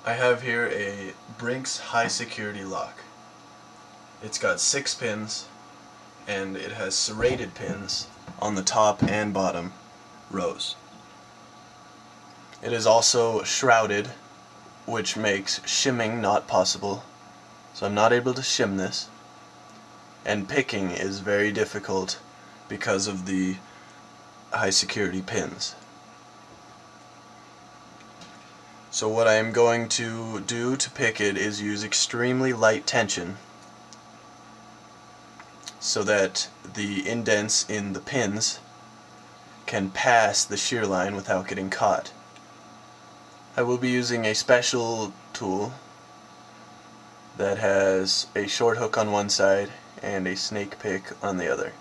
I have here a Brinks high security lock. It's got 6 pins and it has serrated pins on the top and bottom rows. It is also shrouded, which makes shimming not possible, so I'm not able to shim this, and picking is very difficult because of the high security pins. So what I am going to do to pick it is use extremely light tension so that the indents in the pins can pass the shear line without getting caught. I will be using a special tool that has a short hook on one side and a snake pick on the other.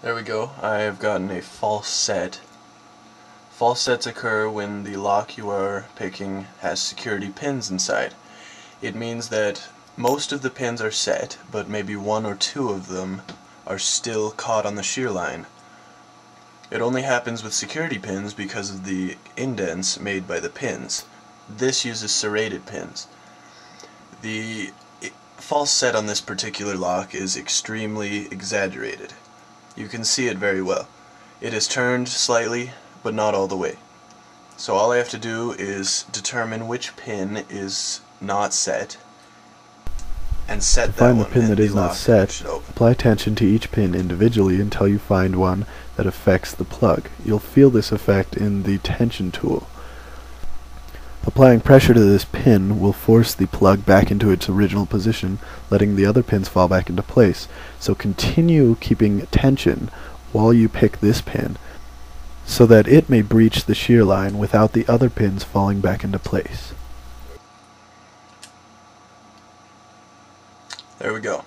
There we go. I have gotten a false set. False sets occur when the lock you are picking has security pins inside. It means that most of the pins are set, but maybe 1 or 2 of them are still caught on the shear line. It only happens with security pins because of the indents made by the pins. This uses serrated pins. The false set on this particular lock is extremely exaggerated. You can see it very well. It is turned slightly, but not all the way. So all I have to do is determine which pin is not set and set that one. To find the pin that is not set, apply tension to each pin individually until you find one that affects the plug. You'll feel this effect in the tension tool. Applying pressure to this pin will force the plug back into its original position, letting the other pins fall back into place. So continue keeping tension while you pick this pin, so that it may breach the shear line without the other pins falling back into place. There we go.